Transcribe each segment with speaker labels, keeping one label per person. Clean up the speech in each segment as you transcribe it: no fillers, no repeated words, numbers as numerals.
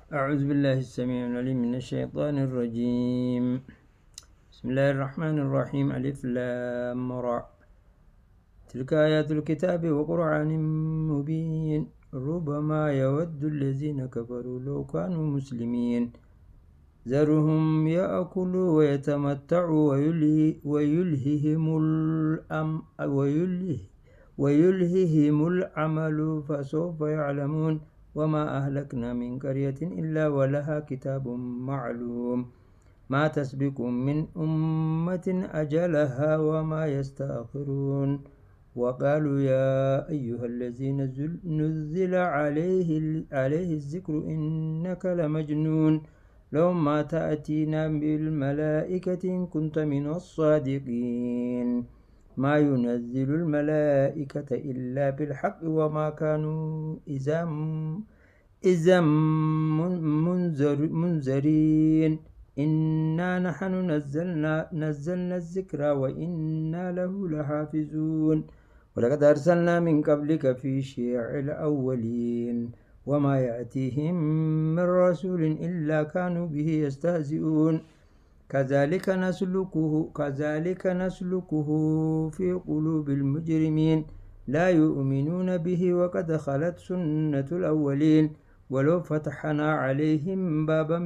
Speaker 1: أعوذ بالله السميع العليم من الشيطان الرجيم. بسم الله الرحمن الرحيم. ألف لام را. تلك آيات الكتاب وقرآن مبين. ربما يود الذين كفروا لو كانوا مسلمين. ذرهم يأكلوا ويتمتعوا ويلههم العمل فسوف يعلمون. وما أهلكنا من قرية إلا ولها كتاب معلوم ما تسبق من أمة أجلها وما يستأخرون. وقالوا يا أيها الذي نزل عليه الذكر إنك لمجنون لو ما تأتينا بالملائكة إن كنت من الصادقين. ما ينزل الملائكة إلا بالحق وما كانوا إذا منذرين. إنا نحن نزلنا الذكر وإنا له لحافظون. ولقد أرسلنا من قبلك في شيع الأولين وما يأتيهم من رسول إلا كانوا به يستهزئون. كذلك نسلكه في قلوب المجرمين لا يؤمنون به وقد خلت سنة الأولين. ولو فتحنا عليهم بابا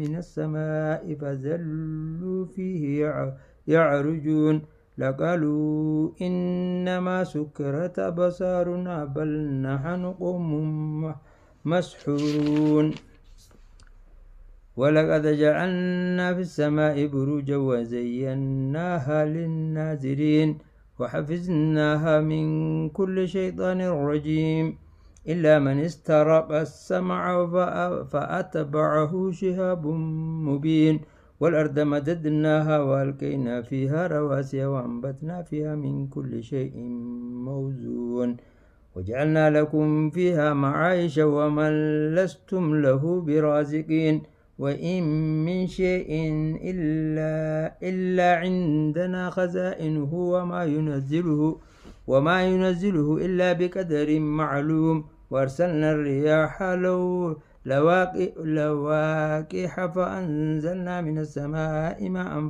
Speaker 1: من السماء فظلوا فيه يعرجون لقالوا إنما سكرت أبصارنا بل نحن قوم مسحورون. ولقد جعلنا في السماء بروجا وزيناها للناظرين وحفظناها من كل شيطان رجيم إلا من استرق السمع فأتبعه شهاب مبين. والأرض مددناها وألقينا فيها رواسي وأنبتنا فيها من كل شيء موزون وجعلنا لكم فيها معايش ومن لستم له برازقين. وإن من شيء إلا عندنا خزائنه وما ينزله إلا بقدر معلوم. وأرسلنا الرياح لواقح فأنزلنا من السماء ماء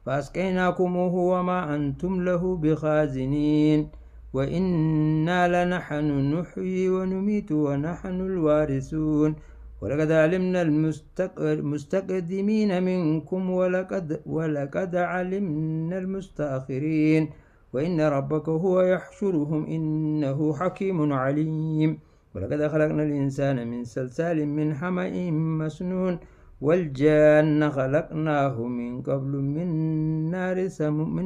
Speaker 1: فأسقيناكموه وما أنتم له بخازنين. وإنا لنحن نحيي ونميت ونحن الوارثون. ولقد علمنا المستقدمين منكم ولقد علمنا المستأخرين. وإن ربك هو يحشرهم إنه حكيم عليم. ولقد خلقنا الإنسان من سلسال من حمأ مسنون والجان خلقناه من قبل من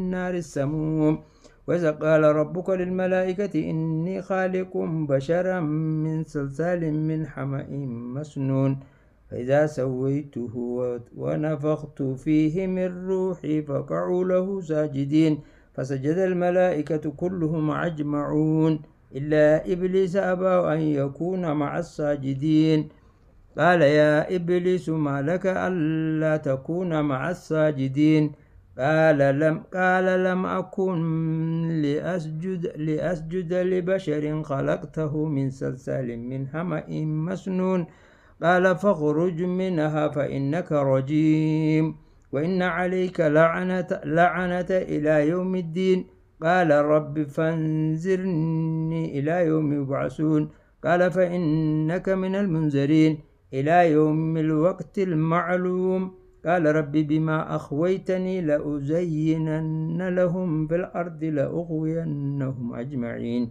Speaker 1: نار السموم. وإذا قال ربك للملائكة إني خالق بشرا من سلسال من حمأ مسنون فإذا سويته ونفخت فيه من روحي فقعوا له ساجدين. فسجد الملائكة كلهم أجمعون إلا إبليس أبى أن يكون مع الساجدين. قال يا إبليس ما لك ألا تكون مع الساجدين؟ قال لم أكن لأسجد لبشر خلقته من سلسال من حمأ مسنون. قال فاخرج منها فإنك رجيم وإن عليك لعنة إلى يوم الدين. قال رب فانظرني إلى يوم يبعثون. قال فإنك من المنذرين إلى يوم الوقت المعلوم. قال رب بما أخويتني لأزينن لهم في الأرض لأغوينهم أجمعين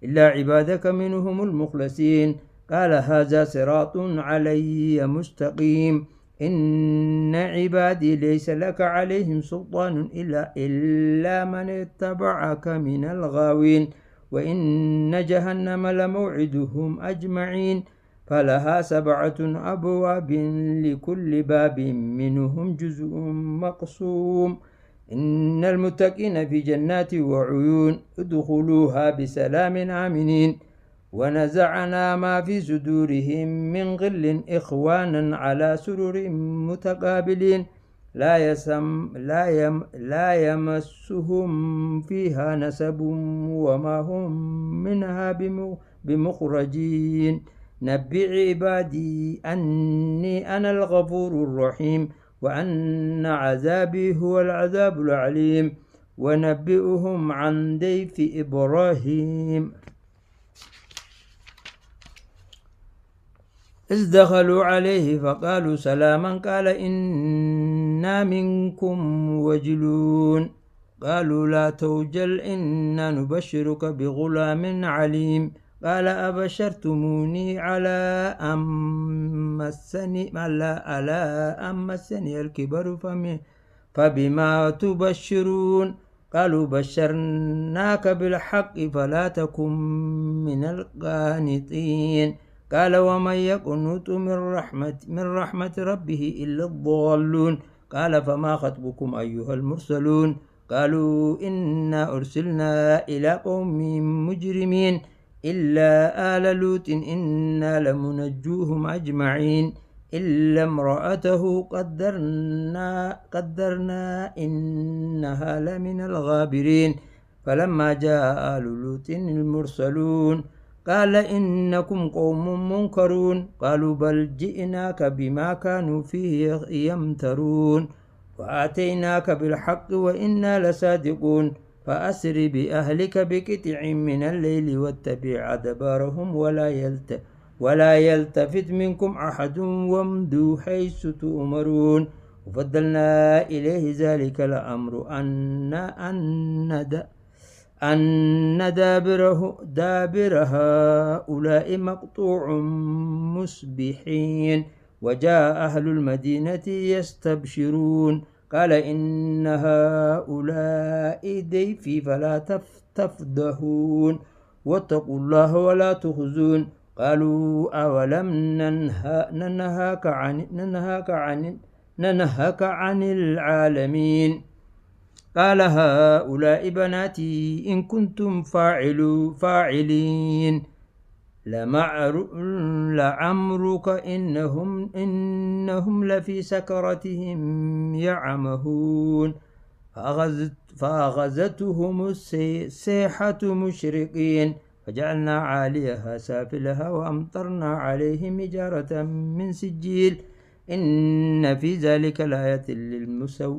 Speaker 1: إلا عبادك منهم المخلصين. قال هذا صراط علي مستقيم. إن عبادي ليس لك عليهم سلطان إلا من اتبعك من الغاوين. وإن جهنم لموعدهم أجمعين فلها 7 أبواب لكل باب منهم جزء مقسوم. إن المتقين في جنات وعيون ادخلوها بسلام آمنين. ونزعنا ما في صدورهم من غل إخوانا على سرر متقابلين لا يمسهم فيها نسب وما هم منها بمخرجين نبئ عبادي أني أنا الغفور الرحيم وأن عذابي هو العذاب العليم ونبئهم عن ضيف إبراهيم إذ دخلوا عليه فقالوا سلاما قال إنا منكم وجلون قالوا لا توجل إنا نبشرك بغلام عليم قال أبشرتموني على أن مسني الكبر فبما تبشرون قالوا بشرناك بالحق فلا تكن من القانطين قال ومن يقنط من رحمة ربه إلا الضالون قال فما خطبكم أيها المرسلون قالوا إنا أرسلنا إلى قوم مجرمين إلا آل لوط إنا لمنجوهم أجمعين إلا امرأته قدرنا إنها لمن الغابرين فلما جاء آل لوط المرسلون قال إنكم قوم منكرون قالوا بل جئناك بما كانوا فيه يمترون وآتيناك بالحق وإنا لصادقون فأسر بأهلك بقطع من الليل واتبع أدبارهم ولا يلتفت منكم أحد وامضوا حيث تؤمرون وفضلنا إليه ذلك الأمر أن دابر هؤلاء مقطوع مصبحين وجاء أهل المدينة يستبشرون قال إن هؤلاء ضيفي فلا تفضحون واتقوا الله ولا تخزون قالوا أولم ننهك عن العالمين قال هؤلاء بناتي إن كنتم فاعلين لعمرك إنهم لفي سكرتهم يعمهون فأخذتهم الصيحة مشرقين فجعلنا عاليها سافلها وأمطرنا عليهم حجارة من سجيل إن في ذلك لآية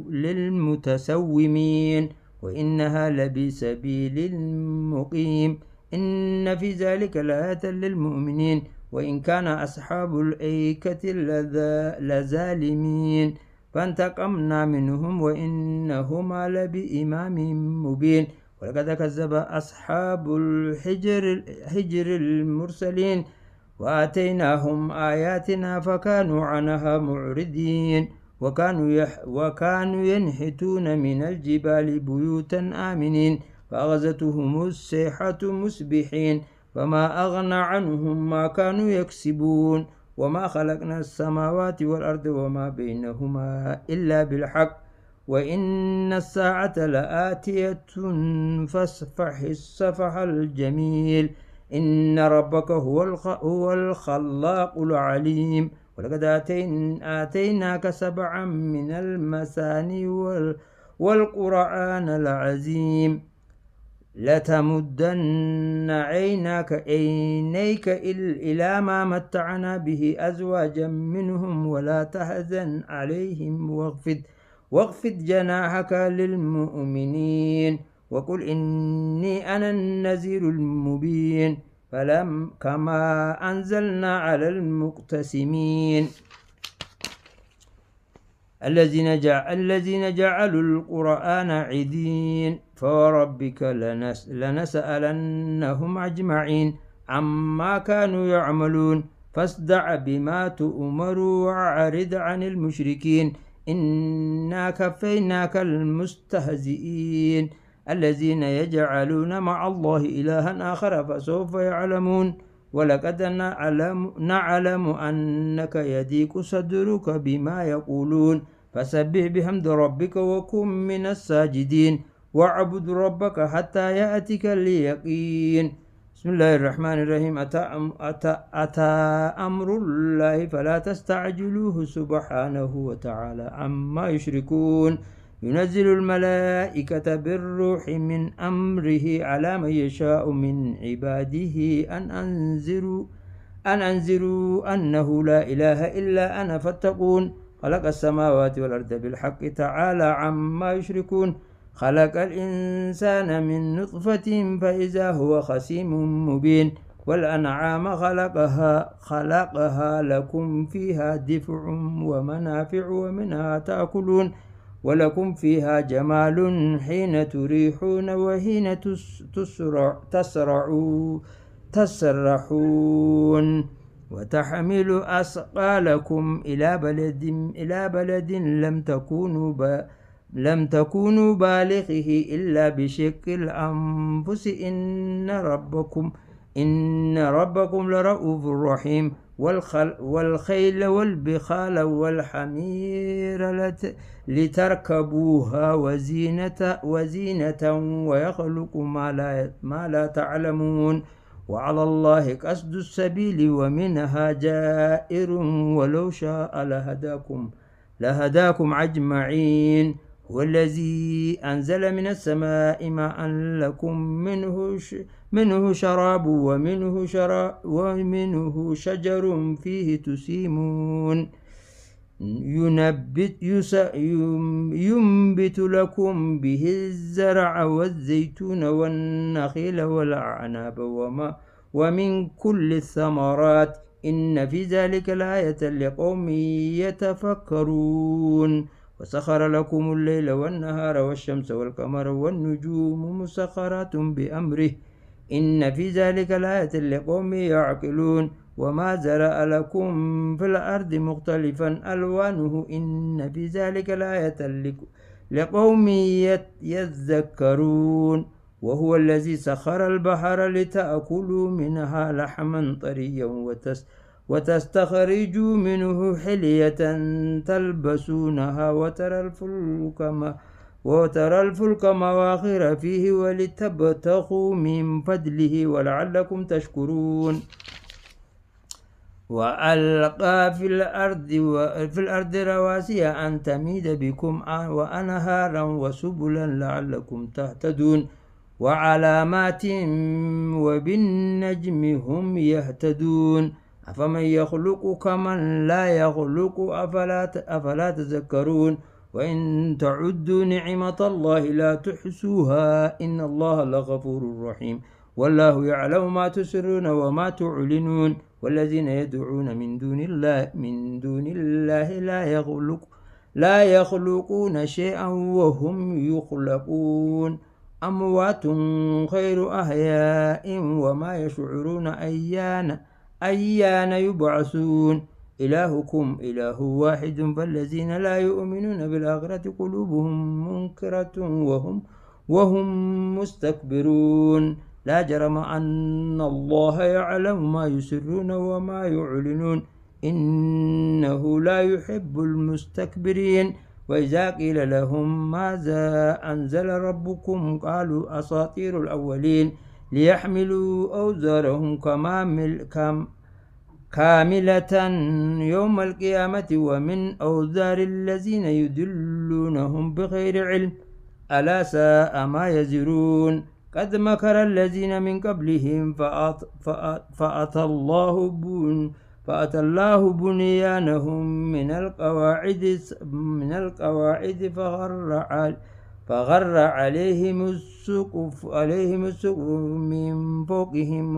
Speaker 1: للمتسومين وإنها لبسبيل مقيم إن في ذلك لآية للمؤمنين وإن كان أصحاب الأيكة لظالمين فانتقمنا منهم وإنهما لبإمام مبين ولقد كذب أصحاب الحجر المرسلين وآتيناهم آياتنا فكانوا عنها معرضين وكانوا ينحتون من الجبال بيوتا آمنين فأخذتهم الصيحة مصبحين فما أغنى عنهم ما كانوا يكسبون وما خلقنا السماوات والأرض وما بينهما إلا بالحق وإن الساعة لآتية فاصفح الصفح الجميل إن ربك هو الخلاق العليم ولقد آتيناك 7 من المثاني والقرآن العظيم لتمدن عينيك إلى ما متعنا به أزواجا منهم ولا تحزن عليهم واخفض جناحك للمؤمنين وقل إني أنا النذير المبين كما أنزلنا على المقتسمين الذين جعلوا القرآن عضين فوربك لنسألنهم أجمعين عما كانوا يعملون فاصدع بما تؤمر وأعرض عن المشركين إنا كفيناك المستهزئين الذين يجعلون مع الله إلها آخر فسوف يعلمون ولقد نعلم أنك يضيق صدرك بما يقولون فسبح بحمد ربك وكن من الساجدين واعبد ربك حتى يأتيك اليقين بسم الله الرحمن الرحيم أتى أمر الله فلا تستعجلوه سبحانه وتعالى عما يشركون ينزل الملائكة بالروح من أمره على من يشاء من عباده أن أنذروا أنه لا إله إلا أنا فاتقون خلق السماوات والأرض بالحق تعالى عما يشركون خلق الإنسان من نطفة فإذا هو خصيم مبين والأنعام خلقها لكم فيها دفع ومنافع ومنها تأكلون ولكم فيها جمال حين تريحون وحين تسرحون وتحمل أثقالكم إلى بلد لم تكونوا بالغه إلا بشق الأنفس إن ربكم لرؤوف رحيم والخيل والبخال والحمير لتركبوها وزينة ويخلق ما لا تعلمون وعلى الله قصد السبيل ومنها جائر ولو شاء لهداكم أجمعين هو الذي أنزل من السماء ماء لكم منه شراب ومنه شجر فيه تسيمون ينبت لكم به الزرع والزيتون والنخيل والأعناب ومن كل الثمرات إن في ذلك لآية لقوم يتفكرون وسخر لكم الليل والنهار والشمس والقمر والنجوم مسخرات بأمره إن في ذلك لآية لقوم يعقلون وما زرع لكم في الأرض مختلفا ألوانه إن في ذلك لآية لقوم يذكرون وهو الذي سخر البحر لتأكلوا منها لحما طريا وتستخرجوا منه حلية تلبسونها وترى الفلك مواخر فيه ولتبتغوا من فضله ولعلكم تشكرون وألقى في الأرض رواسي أن تميد بكم وأنهارا وسبلا لعلكم تهتدون وعلامات وبالنجم هم يهتدون أفمن يخلق كمن لا يخلق أفلا تذكرون وإن تعدوا نعمة الله لا تحسوها إن الله لغفور رحيم والله يعلم ما تسرون وما تعلنون والذين يدعون من دون الله لا يخلقون شيئا وهم يخلقون أموات غير أحياء وما يشعرون أيان يبعثون إلهكم إله واحد فالذين لا يؤمنون بالآخرة قلوبهم منكرة وهم مستكبرون لا جرم أن الله يعلم ما يسرون وما يعلنون إنه لا يحب المستكبرين وإذا قيل لهم ماذا أنزل ربكم قالوا أساطير الأولين ليحملوا أوزارهم كاملة يوم القيامة ومن أوزار الذين يدلونهم بغير علم ألا ساء ما يزرون قد مكر الذين من قبلهم فأتى الله بنيانهم من القواعد فغر عليهم السقف من فوقهم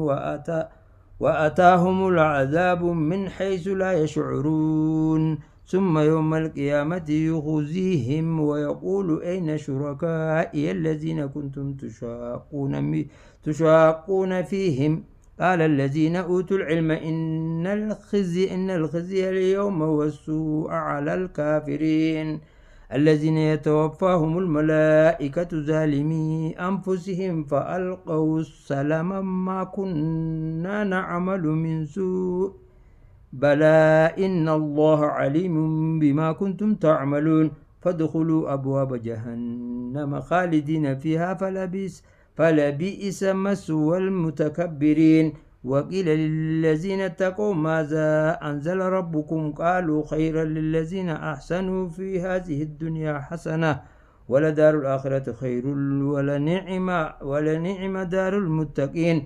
Speaker 1: وأتاهم العذاب من حيث لا يشعرون ثم يوم القيامة يخزيهم ويقول أين شركائي الذين كنتم تشاقون فيهم قال الذين أوتوا العلم إن الخزي اليوم والسوء على الكافرين الذين يتوفاهم الملائكة ظالمي أنفسهم فألقوا السلام ما كنا نعمل من سوء بلى إن الله عليم بما كنتم تعملون فادخلوا أبواب جهنم خالدين فيها فلبئس مثوى المتكبرين وقيل للذين اتقوا ماذا أنزل ربكم قالوا خيرا للذين أحسنوا في هذه الدنيا حسنة ولدار الآخرة خير ولنعم دار المتقين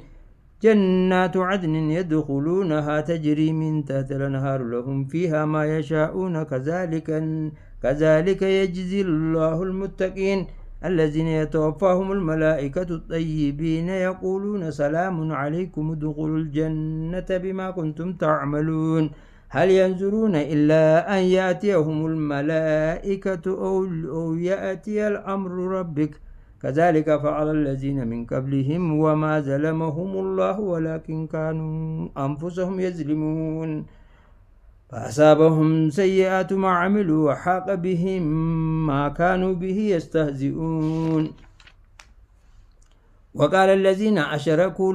Speaker 1: جنات عدن يدخلونها تجري من تحت الأنهار لهم فيها ما يشاءون كذلك يجزي الله المتقين الذين يتوفاهم الملائكة الطيبين يقولون سلام عليكم ادخلوا الجنة بما كنتم تعملون هل ينظرون إلا أن يأتيهم الملائكة أو يأتي الأمر ربك كذلك فعل الذين من قبلهم وما ظلمهم الله ولكن كانوا أنفسهم يظلمون فأصابهم سيئات ما عملوا وحاق بهم ما كانوا به يستهزئون وقال الذين أشركوا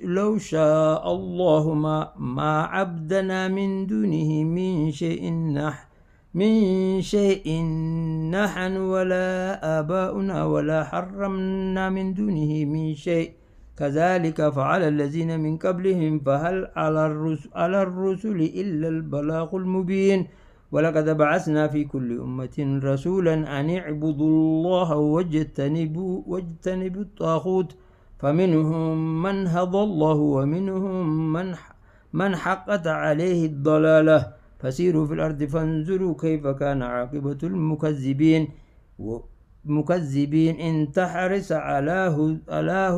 Speaker 1: لو شاء الله ما عبدنا من دونه من شيء نحن ولا آباؤنا ولا حرمنا من دونه من شيء كذلك فعل الذين من قبلهم فهل على الرسل إلا البلاغ المبين ولقد بعثنا في كل أمة رسولا أن اعبدوا الله واجتنبوا الطاغوت فمنهم من هدى الله ومنهم من حقت عليه الضلالة فسيروا في الأرض فانظروا كيف كان عاقبة المكذبين إن تحرص على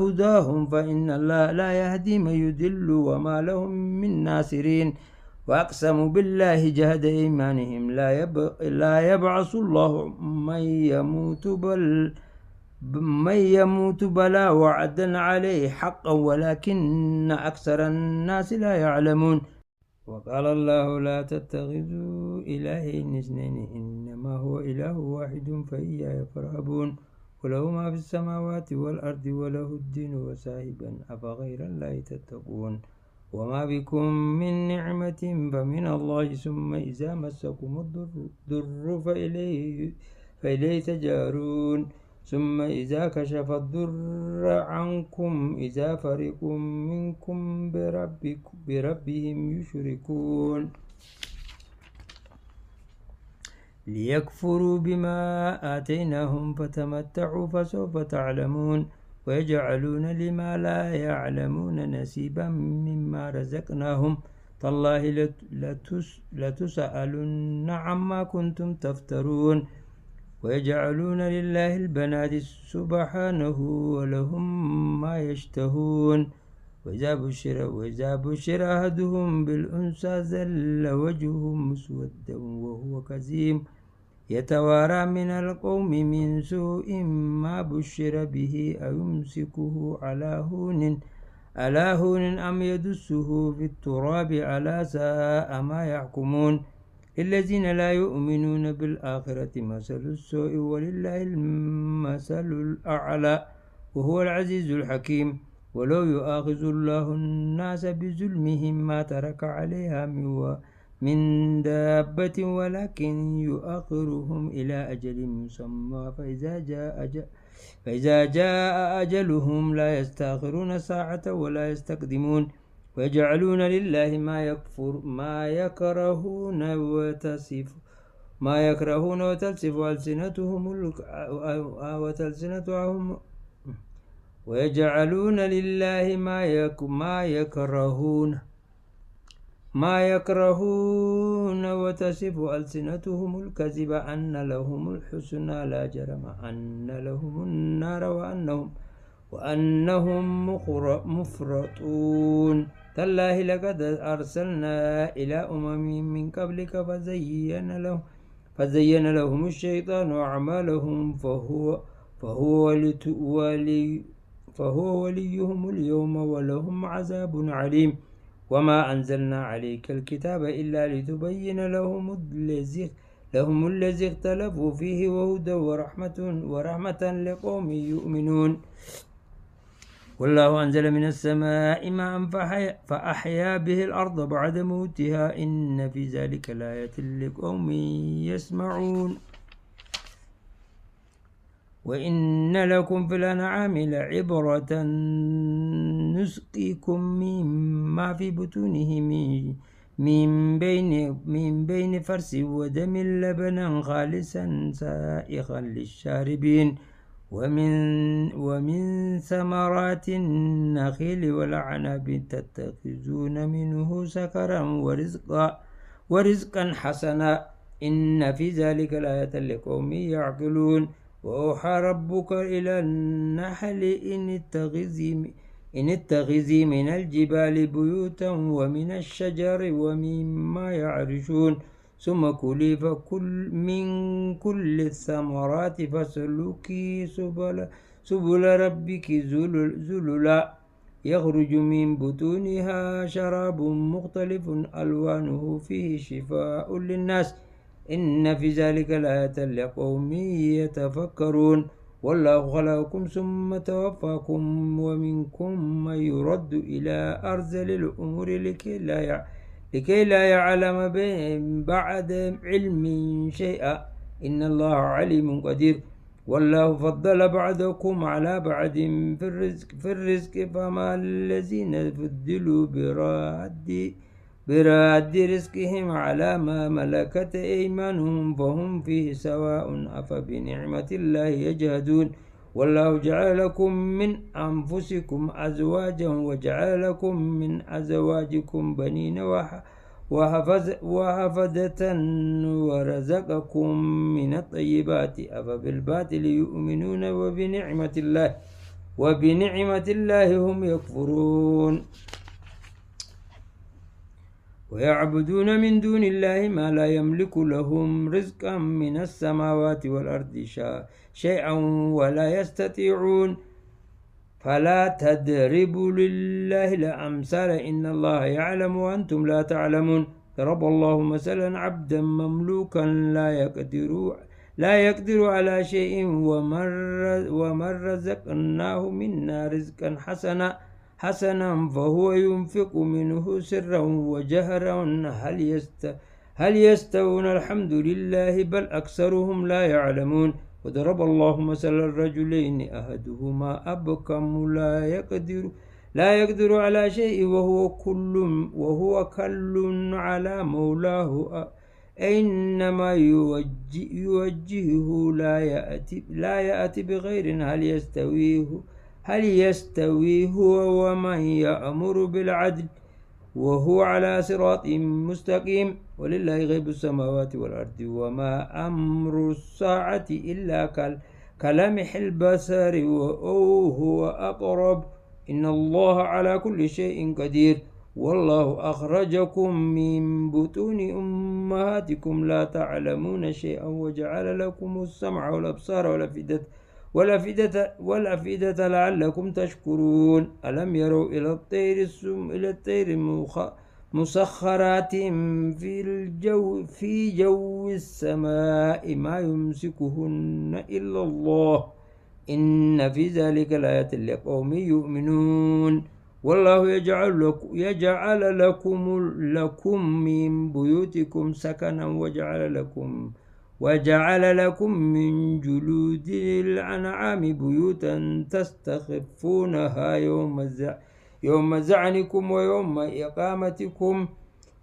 Speaker 1: هداهم فإن الله لا يهدي من يضل وما لهم من ناصرين وأقسموا بالله جهد إيمانهم لا يبعث الله من يموت بلا وعدا عليه حقا ولكن أكثر الناس لا يعلمون وقال الله لا تتخذوا إلهين اثنين إنما هو إله واحد فإياي فارهبون وله ما في السماوات والأرض وله الدين وساهبا أفغير الله تتقون وما بكم من نعمة فمن الله ثم إذا مسكم الضر فإليه تجارون ثم إذا كشف الضر عنكم إذا فريق منكم بربهم يشركون ليكفروا بما آتيناهم فتمتعوا فسوف تعلمون ويجعلون لما لا يعلمون نصيبا مما رزقناهم تالله لتسألن عما كنتم تفترون ويجعلون لله البنات سبحانه ولهم ما يشتهون وإذا بشر أحدهم بالأنثى ظل وجهه مسودا وهو كظيم يتوارى من القوم من سوء ما بشر به أيمسكه على هون أم يدسه في التراب على ساء ما يحكمون الذين لا يؤمنون بالآخرة مثل السوء ولله المثل الأعلى وهو العزيز الحكيم ولو يؤاخذ الله الناس بظلمهم ما ترك عليها من دابة ولكن يؤخرهم إلى أجل مسمى فإذا جاء أجلهم لا يستأخرون ساعة ولا يستقدمون ويجعلون لله ما يكرهون وتصف ألسنتهم ويجعلون لله ما يكرهون وتصف ألسنتهم الكذب أن لهم الحسنى لا جرم أن لهم النار وأنهم مفرطون تالله لقد أرسلنا إلى أمم من قبلك فزين لهم الشيطان أعمالهم فهو وليهم اليوم ولهم عذاب عليم وما أنزلنا عليك الكتاب إلا لتبين لهم الذي اختلفوا فيه وهدى ورحمة لقوم يؤمنون والله أنزل من السماء ماء فأحيا به الأرض بعد موتها إن في ذلك لآية لقوم يسمعون وإن لكم في الأنعام لعبرة نسقيكم مما في بطونه من بين فرس ودم لبنا خالصا سائغا للشاربين ومن ثمرات النخيل والعنب تتخذون منه سكرا ورزقا حسنا إن في ذلك لآية لقوم يعقلون وأوحى ربك إلى النحل إن اتخذي من الجبال بيوتا ومن الشجر ومما يعرشون ثم كلي من كل الثمرات فاسلكي سبل ربك ذللا يخرج من بطونها شراب مختلف ألوانه فيه شفاء للناس إن في ذلك لآية لقوم يتفكرون والله خلقكم ثم توفاكم ومنكم من يرد إلى أرذل الأمور لكي لا يعلم بعد علم شيئا إن الله عليم قدير والله فضل بعضكم على بعض في الرزق فما الذين فضلوا براد رزقهم على ما ملكت أيمانهم فهم فيه سواء أفبنعمة الله يجهدون والله جعل لكم من أنفسكم أزواجا وجعل لكم من أزواجكم بنين وحفدة ورزقكم من الطيبات أفبالباطل يؤمنون وبنعمة الله هم يكفرون ويعبدون من دون الله ما لا يملك لهم رزقا من السماوات والأرض شيئا ولا يستطيعون فلا تضربوا لله الأمثال إن الله يعلم وأنتم لا تعلمون ضرب الله مثلا عبدا مملوكا لا يقدر على شيء ومن رزقناه منا رزقا حسنا فهو ينفق منه سرا وجهرا هل يستوون الحمد لله بل أكثرهم لا يعلمون وضرب الله مثلا الرجلين أحدهما أبكم لا يقدر على شيء وهو كل على مولاه أينما يوجهه لا يأتي بغير هل يستوي هو ومن يأمر بالعدل وهو على صراط مستقيم ولله غيب السماوات والأرض وما أمر الساعة إلا كلمح البصر أو هو أقرب إن الله على كل شيء قدير والله أخرجكم من بطون أمهاتكم لا تعلمون شيئا وجعل لكم السمع والأبصار والأفئدة لعلكم تشكرون ألم يروا إلى الطير مسخرات في جو السماء ما يمسكهن إلا الله إن في ذلك لآية لقوم يؤمنون والله يجعل لكم من بيوتكم سكنا وجعل لكم من جلود الأنعام بيوتا تستخفونها يوم زعنكم ويوم إقامتكم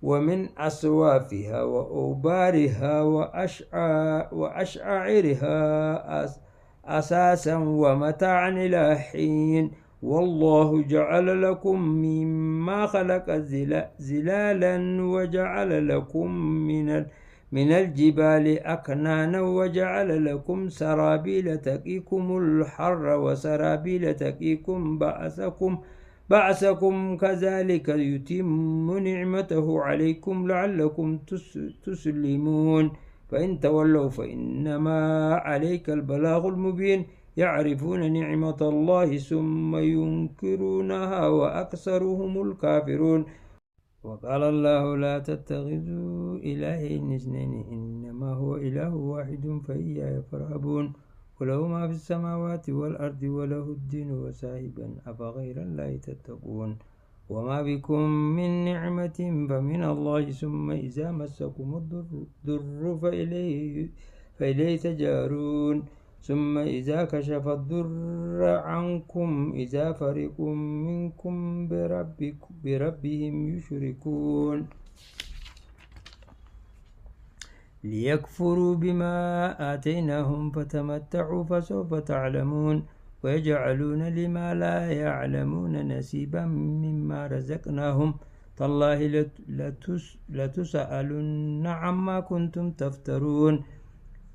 Speaker 1: ومن أصوافها وأوبارها وأشعارها أساسا ومتاعا إلى حين والله جعل لكم مما خلق زلالا وجعل لكم من الجبال أكنانا وجعل لكم سرابيل تقيكم الحر وسرابيل تقيكم بأسكم كذلك يتم نعمته عليكم لعلكم تسلمون فإن تولوا فإنما عليك البلاغ المبين يعرفون نعمة الله ثم ينكرونها وأكثرهم الكافرون وقال الله لا تتخذوا إلهين اثنين إنما هو إله واحد فإياي فارهبون وله ما في السماوات والأرض وله الدين وساهبا أفغير الله تتقون وما بكم من نعمة فمن الله ثم إذا مسكم الضر فإليه تجارون ثم إذا كشف الضر عنكم إذا فريق منكم بربهم يشركون ليكفروا بما آتيناهم فتمتعوا فسوف تعلمون ويجعلون لما لا يعلمون نسيبا مما رزقناهم تالله لتسألن عما كنتم تفترون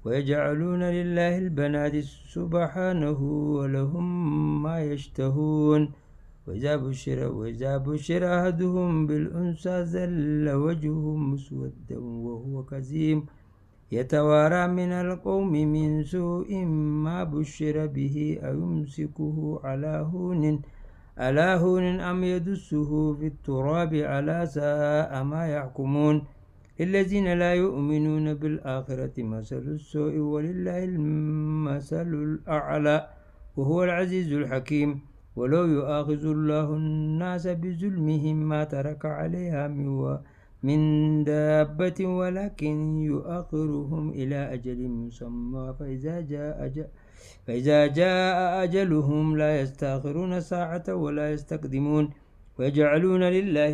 Speaker 1: ويجعلون لله البنات سبحانه ولهم ما يشتهون وإذا بشر أحدهم بالأنثى ظل وجهه مسودا وهو كظيم يتوارى من القوم من سوء ما بشر به أيمسكه على هون أم يدسه في التراب على ساء ما يحكمون الذين لا يؤمنون بالآخرة مثل السوء ولله المثل الأعلى وهو العزيز الحكيم ولو يؤاخذ الله الناس بظلمهم ما ترك عليها من دابة ولكن يؤخرهم إلى أجل مسمى فإذا جاء أجلهم لا يستأخرون ساعة ولا يستقدمون ويجعلون لله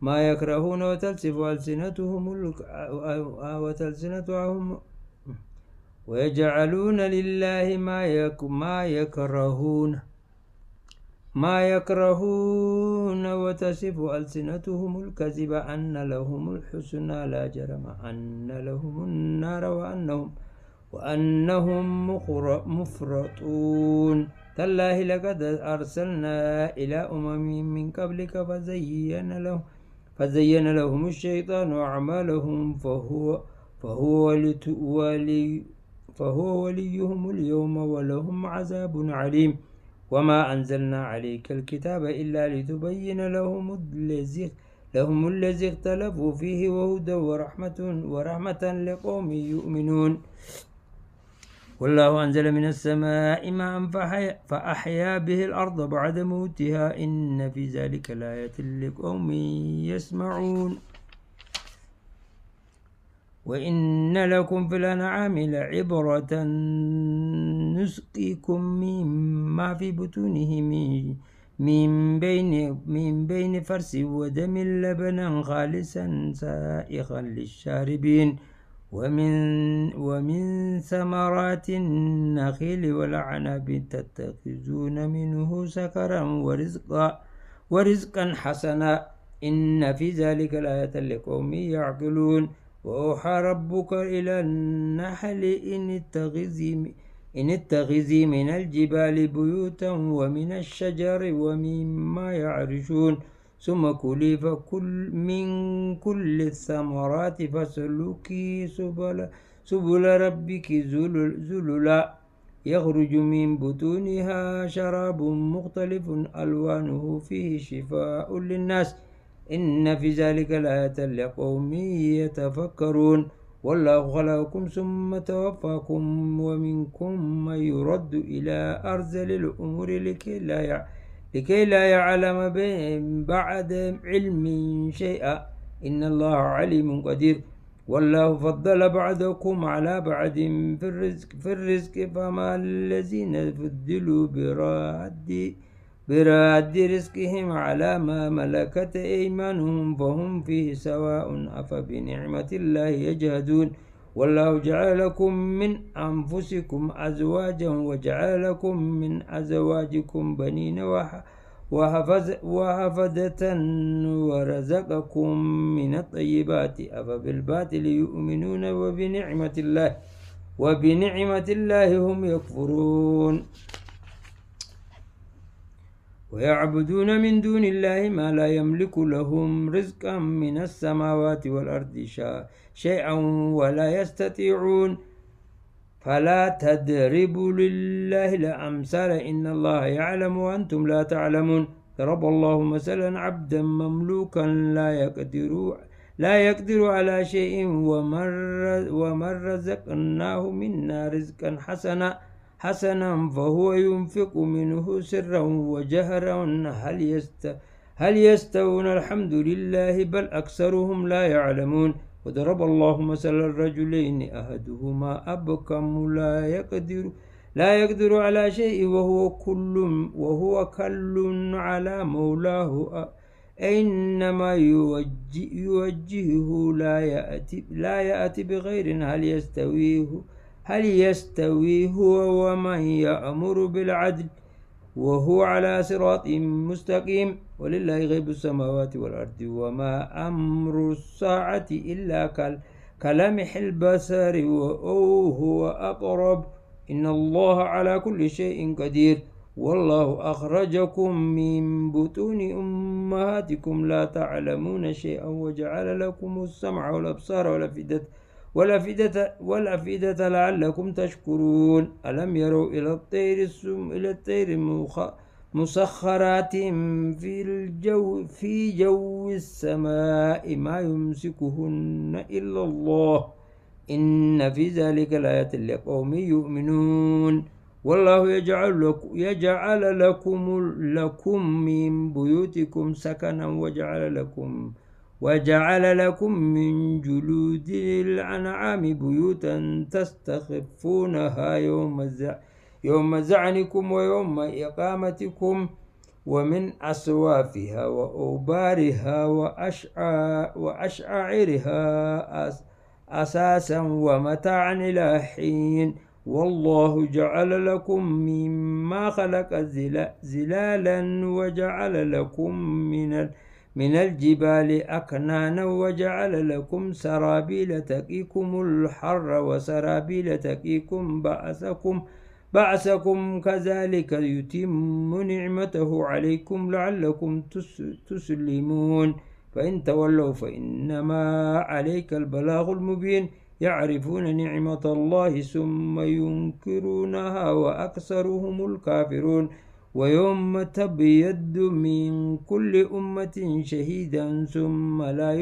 Speaker 1: ما يكرهون وتصف ألسنتهم ويجعلون لله ما يكرهون وتصف ألسنتهم الكذب أن لهم الحسنى لا جرم أن لهم النار وأنهم مفرطون تالله لقد أرسلنا إلى أمم من قبلك فزين لهم الشيطان أعمالهم فهو وليهم اليوم ولهم عذاب عليم وما أنزلنا عليك الكتاب إلا لتبين لهم الذي اختلفوا فيه وهدى ورحمة لقوم يؤمنون والله أنزل من السماء ماء فأحيا به الأرض بعد موتها إن في ذلك لآية لقوم يسمعون وإن لكم في الأنعام لعبرة نسقيكم مما في بطونه من بين فرث ودم لبنا خالصا سائغا للشاربين ومن ثمرات النخيل والعنب تتخذون منه سكرا ورزقا حسنا إن في ذلك لآية لقوم يعقلون وأوحى ربك إلى النحل إن اتخذي من الجبال بيوتا ومن الشجر ومما يعرشون ثم كلي من كل الثمرات فسلكي سبل ربك ذللا يخرج من بطونها شراب مختلف ألوانه فيه شفاء للناس إن في ذلك لآية لقوم يتفكرون والله خلقكم ثم توفاكم ومنكم من يرد إلى أرذل الأمور لكي لا يعلم بعد علم شيئا إن الله عليم قدير والله فضل بعضكم على بعض في الرزق فما الذين فضلوا براد رزقهم على ما ملكت أيمانهم فهم فيه سواء أفبنعمة الله يجهدون والله جعل لكم من أنفسكم أزواجا وجعل لكم من أزواجكم بنين وحفدة ورزقكم من الطيبات أفبالباطل يؤمنون وبنعمة الله هم يكفرون ويعبدون من دون الله ما لا يملك لهم رزقا من السماوات والأرض شيئا ولا يستطيعون فلا تضربوا لله الأمثال إن الله يعلم وأنتم لا تعلمون ضرب الله مثلا عبدا مملوكا لا يقدر على شيء ومن رزقناه منا رزقا حسنا فهو ينفق منه سرا وجهرا هل يستوون الحمد لله بل أكثرهم لا يعلمون وضرب الله مثلا الرجلين أحدهما أبكم لا يقدر على شيء وهو كل على مولاه إنما يوجهه لا يأتي بغير هل يستوي هو ومن يأمر بالعدل وهو على صراط مستقيم ولله غيب السماوات والأرض وما أمر الساعة إلا كلمح البصر أو هو أقرب إن الله على كل شيء قدير والله أخرجكم من بطون أمهاتكم لا تعلمون شيئا وجعل لكم السمع والأبصار والأفئدة لعلكم تشكرون ألم يروا إلى الطير مسخرات في جو السماء ما يمسكهن إلا الله إن في ذلك لآيات لقوم يؤمنون والله يجعل لكم من بيوتكم سكنا وجعل لكم من جلود الأنعام بيوتا تستخفونها يوم زعنكم ويوم إقامتكم ومن أصوافها وأوبارها وأشعارها أساسا ومتاعا إلى حين والله جعل لكم مما خلق زلالا وجعل لكم من الجبال أكنانا وجعل لكم سرابيل تقيكم الحر وسرابيل تقيكم بأسكم كذلك يتم نعمته عليكم لعلكم تسلمون فإن تولوا فإنما عليك البلاغ المبين يعرفون نعمة الله ثم ينكرونها وأكثرهم الكافرون ويوم تبيض من كل أمة شهيدا ثم لا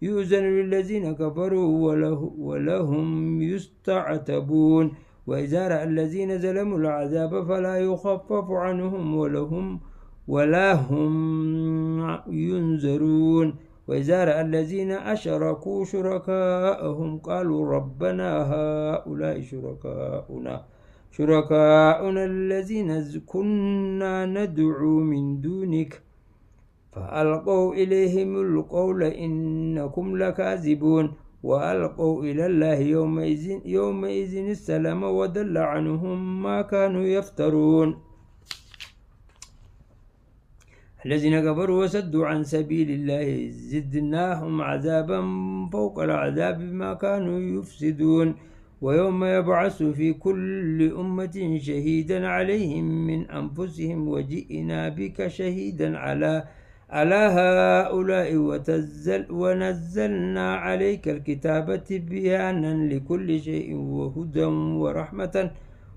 Speaker 1: يؤذن للذين كفروا ولهم يستعتبون وإذا رأى الذين ظلموا العذاب فلا يخفف عنهم ولا هم ينذرون وإذا رأى الذين أشركوا شركاءهم قالوا ربنا هؤلاء شركاؤنا الذين كنا ندعو من دونك فألقوا إليهم القول إنكم لكاذبون وألقوا إلى الله يومئذ السلام وضل عنهم ما كانوا يفترون الذين كفروا وصدوا عن سبيل الله زدناهم عذابا فوق العذاب بما كانوا يفسدون ويوم يبعث في كل أمة شهيدا عليهم من أنفسهم وجئنا بك شهيدا على هؤلاء ونزلنا عليك الكتاب بيانا لكل شيء وهدى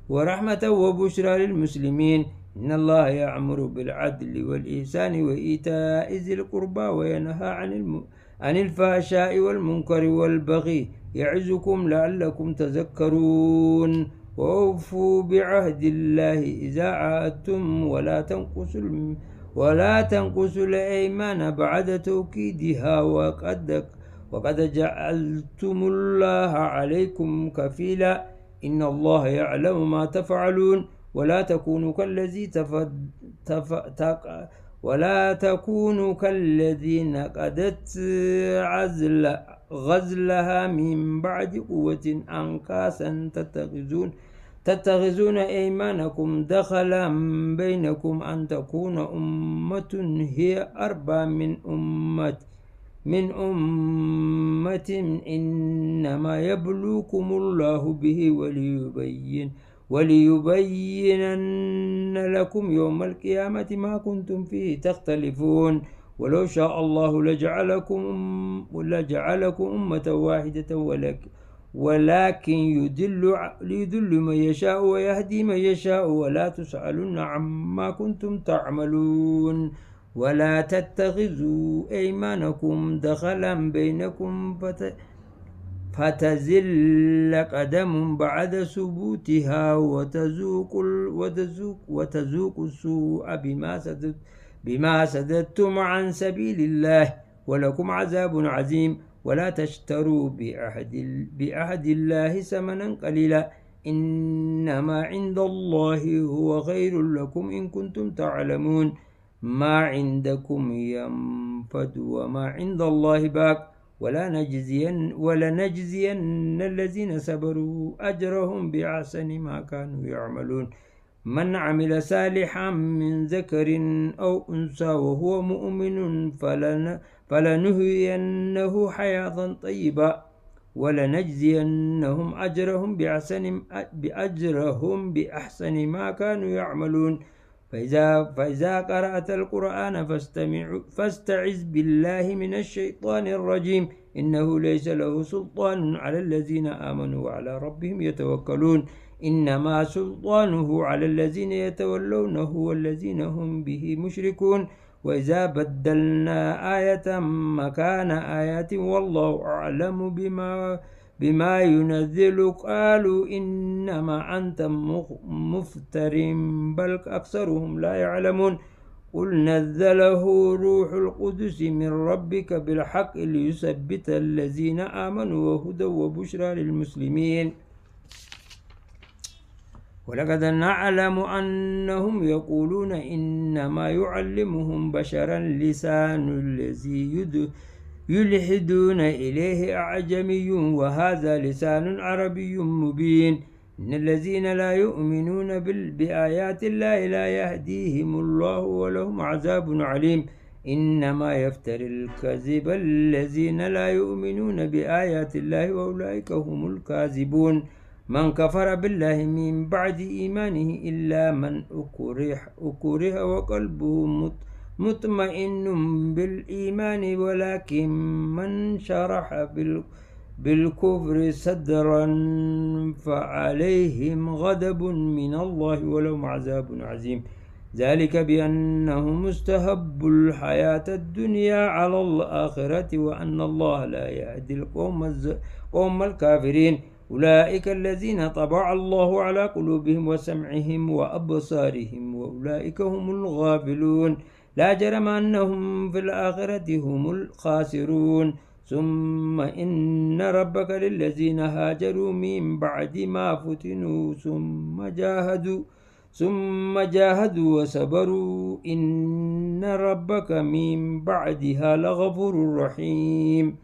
Speaker 1: ورحمة وبشرى للمسلمين إن الله يأمر بالعدل والإحسان وإيتاء ذي القربى وينهى عن الفحشاء والمنكر والبغي يعظكم لعلكم تذكرون وأوفوا بعهد الله إذا عاهدتم ولا تنقصوا الأيمان بعد توكيدها وقد جعلتم الله عليكم كفيلا إن الله يعلم ما تفعلون ولا تكونوا كالذي نقضت غزلها من بعد قوة أنكاسا تتخذون أيمانكم دخلا بينكم أن تكون أمة هي أربى من أمة إنما يبلوكم الله به وليبينن لكم يوم القيامة ما كنتم فيه تختلفون ولو شاء الله لجعلكم أمة واحدة ولكن يدل من يشاء ويهدي من يشاء ولا تسألون عما كنتم تعملون ولا تتخذوا أيمانكم دخلا بينكم فتزل قدم بعد ثبوتها وتذوق السوء بما سددتم عن سبيل الله ولكم عذاب عظيم ولا تشتروا بعهد الله ثمنا قليلا إنما عند الله هو خير لكم إن كنتم تعلمون ما عندكم ينفد وما عند الله باق ولنجزين الذين صبروا أجرهم بأحسن ما كانوا يعملون من عمل صالحا من ذكر أو أنثى وهو مؤمن فلنهينه حياة طيبة ولنجزينهم أجرهم بأحسن ما كانوا يعملون فإذا قرأت القرآن فاستعذ بالله من الشيطان الرجيم إنه ليس له سلطان على الذين آمنوا وعلى ربهم يتوكلون إنما سلطانه على الذين يتولونه والذين هم به مشركون وإذا بدلنا آية مكان آيات والله أعلم بما ينزل قالوا إنما أنت مفتر بل أكثرهم لا يعلمون قل نزله روح القدس من ربك بالحق ليثبت الذين آمنوا وهدى وبشرى للمسلمين ولقد نعلم أنهم يقولون إنما يعلمهم بشرا لسان الذي يلحدون إليه أعجمي وهذا لسان عربي مبين إن الذين لا يؤمنون بآيات الله لا يهديهم الله ولهم عذاب عليم إنما يفتر الكذب الذين لا يؤمنون بآيات الله وأولئك هم الكاذبون من كفر بالله من بعد إيمانه إلا من أكره وقلبه مطمئن بالإيمان ولكن من شرح بالكفر صدرا فعليهم غضب من الله ولهم عذاب عظيم ذلك بأنهم استحبوا الحياة الدنيا على الآخرة وأن الله لا يهدي القوم الكافرين أولئك الذين طبع الله على قلوبهم وسمعهم وأبصارهم وأولئك هم الغافلون لا جرم أنهم في الآخرة هم الخاسرون ثم إن ربك للذين هاجروا من بعد ما فتنوا ثم جاهدوا وصبروا إن ربك من بعدها لغفور رحيم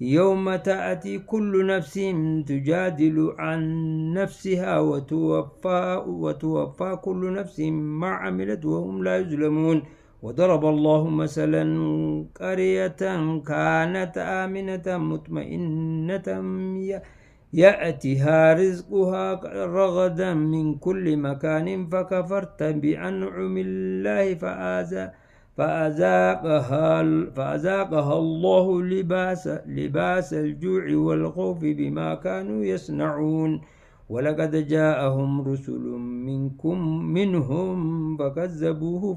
Speaker 1: يوم تأتي كل نفس تجادل عن نفسها وتوفى كل نفس ما عملت وهم لا يظلمون وضرب الله مثلا قرية كانت آمنة مطمئنة يأتيها رزقها رغدا من كل مكان فكفرت بأنعم الله فأذاقها الله لباس الجوع والخوف بما كانوا يصنعون ولقد جاءهم رسل منهم فكذبوه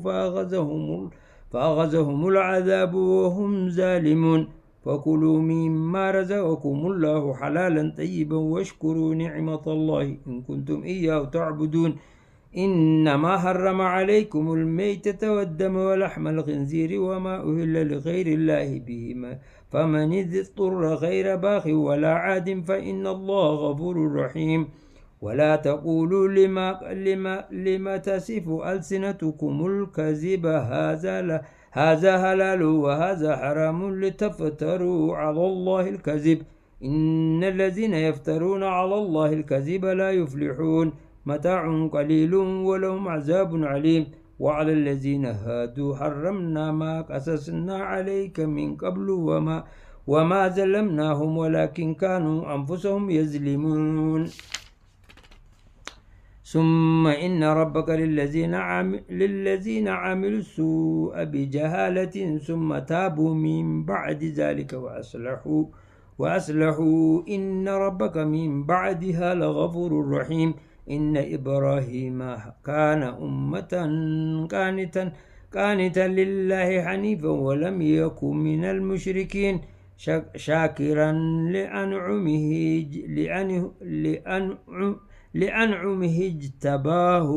Speaker 1: فأخذهم العذاب وهم ظالمون فكلوا مما رزقكم الله حلالا طيبا واشكروا نعمة الله إن كنتم إياه تعبدون إنما حرم عليكم الميتة والدم ولحم الخنزير وما أهل لغير الله به فمن اضطر غير باغ ولا عاد فإن الله غفور رحيم ولا تقولوا لما تصف ألسنتكم الكذب هذا حلال وهذا حرام لتفتروا على الله الكذب إن الذين يفترون على الله الكذب لا يفلحون متاع قليل ولهم عذاب عليم وعلى الذين هادوا حرمنا ما قصصنا عليك من قبل وما ظلمناهم ولكن كانوا أنفسهم يظلمون ثم إن ربك للذين عملوا السوء بجهالة ثم تابوا من بعد ذلك وأصلحوا إن ربك من بعدها لغفور رحيم إن إبراهيم كان أمة قانتا لله حنيفا ولم يكن من المشركين شاكرا لأنعمه اجتباه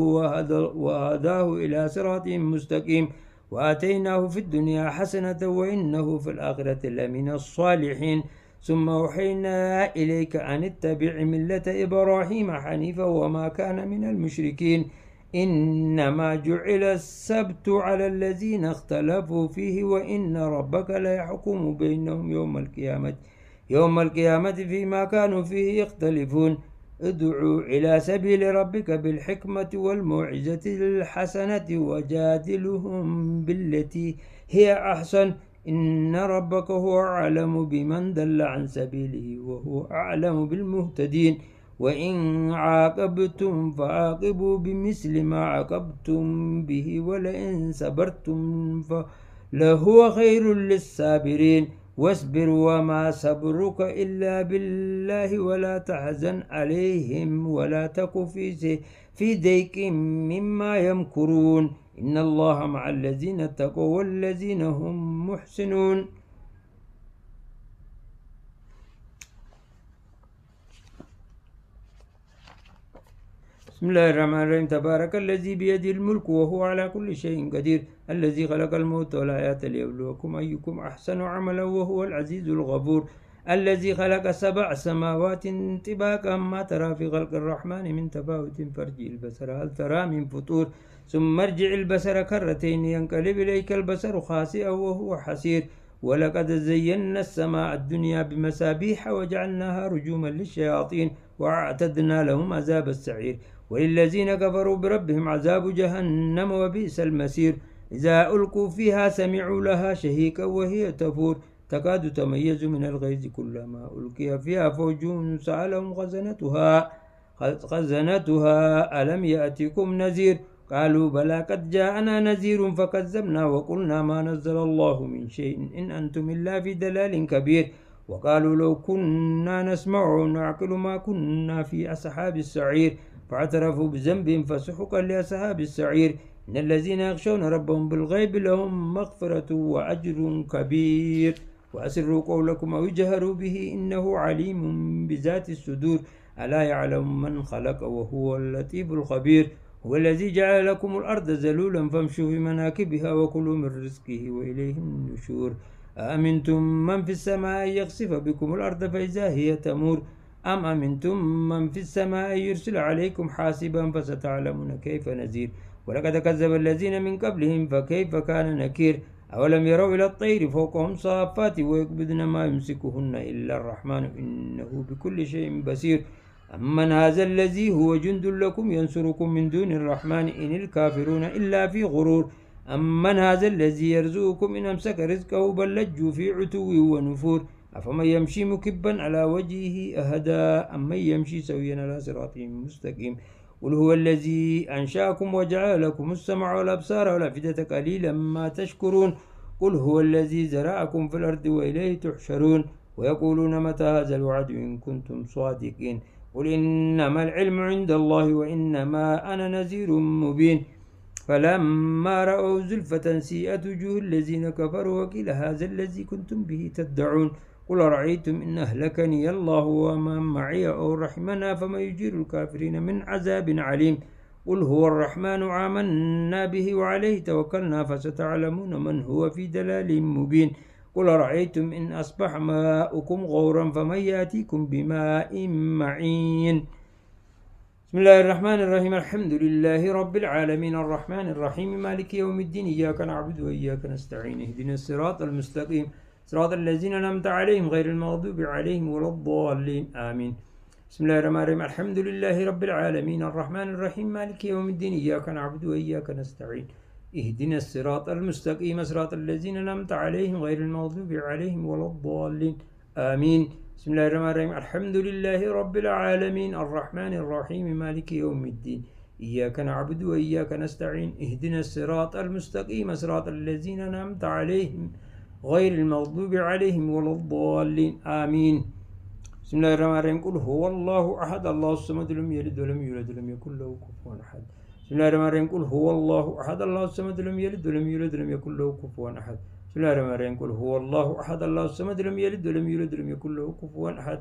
Speaker 1: وهداه إلى صراط مستقيم وآتيناه في الدنيا حسنة وإنه في الآخرة لمن الصالحين ثم أوحينا إليك أن اتبع ملة إبراهيم حنيفا وما كان من المشركين إنما جعل السبت على الذين اختلفوا فيه وإن ربك ليحكم بينهم يوم القيامة فيما كانوا فيه يختلفون ادعوا إلى سبيل ربك بالحكمة والموعظة الحسنة وجادلهم بالتي هي أحسن إن ربك هو أعلم بمن دل عن سبيله وهو أعلم بالمهتدين وإن عاقبتم فعاقبوا بمثل ما عاقبتم به ولئن صبرتم فلهو خير للصابرين واصبر وما صبرك إلا بالله ولا تحزن عليهم ولا تك في ضيق مما يمكرون إن الله مع الذين اتقوا والذين هم محسنون. بسم الله الرحمن الرحيم. تبارك الذي بيده الملك وهو على كل شيء قدير الذي خلق الموت والحياة ليبلوكم أيكم أحسن عملا وهو العزيز الغفور الذي خلق 7 سماوات طباقا ما ترى في خلق الرحمن من تفاوت فارجع البصر هل ترى من فطور ثم ارجع البصر كرتين ينقلب إليك البصر خاسئا وهو حسير ولقد زينا السماء الدنيا بمسابيح وجعلناها رجوما للشياطين وأعتدنا لهم عذاب السعير وللذين كفروا بربهم عذاب جهنم وبئس المسير إذا ألقوا فيها سمعوا لها شهيقا وهي تفور تكاد تميز من الغيظ كلما ألقي فيها فوج سألهم خزنتها ألم يأتكم نذير قالوا بلى قد جاءنا نذير فكذبنا وقلنا ما نزل الله من شيء إن أنتم إلا في دلال كبير وقالوا لو كنا نسمع ونعقل ما كنا في أصحاب السعير فاعترفوا بذنبهم فسحقا لأصحاب السعير إن الذين يخشون ربهم بالغيب لهم مغفرة وأجر كبير وأسروا قولكم أو اجهروا به إنه عليم بذات الصدور ألا يعلم من خلق وهو اللطيف الخبير هو الذي جعل لكم الأرض ذلولا فامشوا في مناكبها وكلوا من رزقه وإليه النشور أأمنتم من في السماء يخسف بكم الأرض فإذا هي تمور أم أمنتم من في السماء يرسل عليكم حاسبا فستعلمون كيف نذير ولقد كذب الذين من قبلهم فكيف كان نكير أولم يروا إلى الطير فوقهم صافات ويقبضن ما يمسكهن إلا الرحمن إنه بكل شيء بصير أمن هذا الذي هو جند لكم ينصركم من دون الرحمن إن الكافرون إلا في غرور أمن هذا الذي يرزقكم إن أمسك رزقه بل لجوا في عتو ونفور أفمن يمشي مكبا على وجهه أهدى أمن يمشي سويا على صراط مستقيم قل هو الذي أنشأكم وجعل لكم السمع والأبصار والأفئدة قليلا ما تشكرون قل هو الذي زرعكم في الأرض وإليه تحشرون ويقولون متى هذا الوعد إن كنتم صادقين قل إنما العلم عند الله وإنما أنا نذير مبين فلما رأوا زلفة سيئت وجوه الذين كفروا وقيل هذا الذي كنتم به تدعون قل أرأيتم إن أهلكني الله ومن معي أو رحمنا فما يجير الكافرين من عذاب عليم قل هو الرحمن آمنا به وعليه توكلنا فستعلمون من هو في دلال مبين قل أرأيتم إن أصبح ماؤكم غورا فمن يأتيكم بماء معين. بسم الله الرحمن الرحيم الحمد لله رب العالمين الرحمن الرحيم مالك يوم الدين إياك نعبد وإياك نستعين اهدنا الصراط المستقيم صراط الذين أنعمت عليهم غير المغضوب عليهم ولا الضالين آمين. بسم الله الرحمن الرحيم الحمد لله رب العالمين الرحمن الرحيم مالك يوم الدين إياك نعبد وإياك نستعين اهدنا الصراط المستقيم صراط الذين أنعمت عليهم غير المغضوب عليهم ولا الضالين آمين. بسم الله الرحمن الرحيم الحمد لله رب العالمين الرحمن الرحيم مالك يوم الدين إياك نعبد وإياك نستعين اهدنا الصراط المستقيم صراط الذين أنعمت عليهم غير المغضوب عليهم ولا الضالين آمين. بسم الله الرحمن الرحيم قل هو الله أحد الله الصمد لم يلد ولم يولد ولم يكن له كفوا أحد. بسم الله الرحمن الرحيم قل هو الله أحد الله الصمد لم يلد ولم يولد ولم يكن له كفوا أحد. بسم الله الرحمن الرحيم قل هو الله أحد الله الصمد لم يلد ولم يولد ولم يكن له كفوا أحد.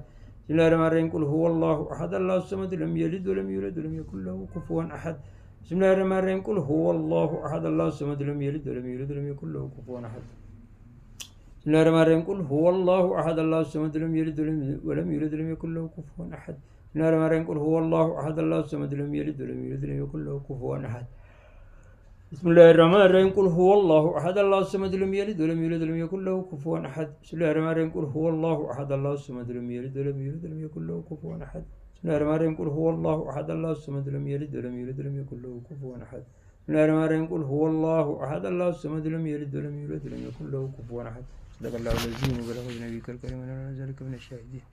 Speaker 1: بسم الله الرحمن الرحيم قل هو الله أحد الله الصمد لم يلد ولم يولد ولم يكن له كفوا أحد. بسم الله الرحمن الرحيم قل هو الله أحد الله الصمد لم يلد ولم يولد ولم يكن له كفوا أحد. بسم الله الرحمن الرحيم قل هو الله أحد الله الصمد لم يلد ولم يولد ولم يكن له كفوا أحد. بسم الله الرحمن الرحيم قل هو الله أحد الله الصمد لم يلد ولم يولد ولم يكن له كفوا أحد بسم الله الرحمن الرحيم قل هو الله أحد الله الصمد لم يلد ولم يولد ولم يكن له كفوا أحد بسم الله الرحمن الرحيم قل هو الله أحد الله الصمد لم يلد ولم يولد ولم يكن له كفوا أحد بسم الله الرحمن الرحيم قل هو الله أحد الله الصمد لم يلد ولم يولد ولم يكن له كفوا أحد بسم الله الرحمن الرحيم قل هو الله أحد الله الصمد لم يلد ولم يولد ولم يكن له كفوا أحد صدق الله العظيم وبلغ نبيك الكريم ونحن على ذلك من الشاهدين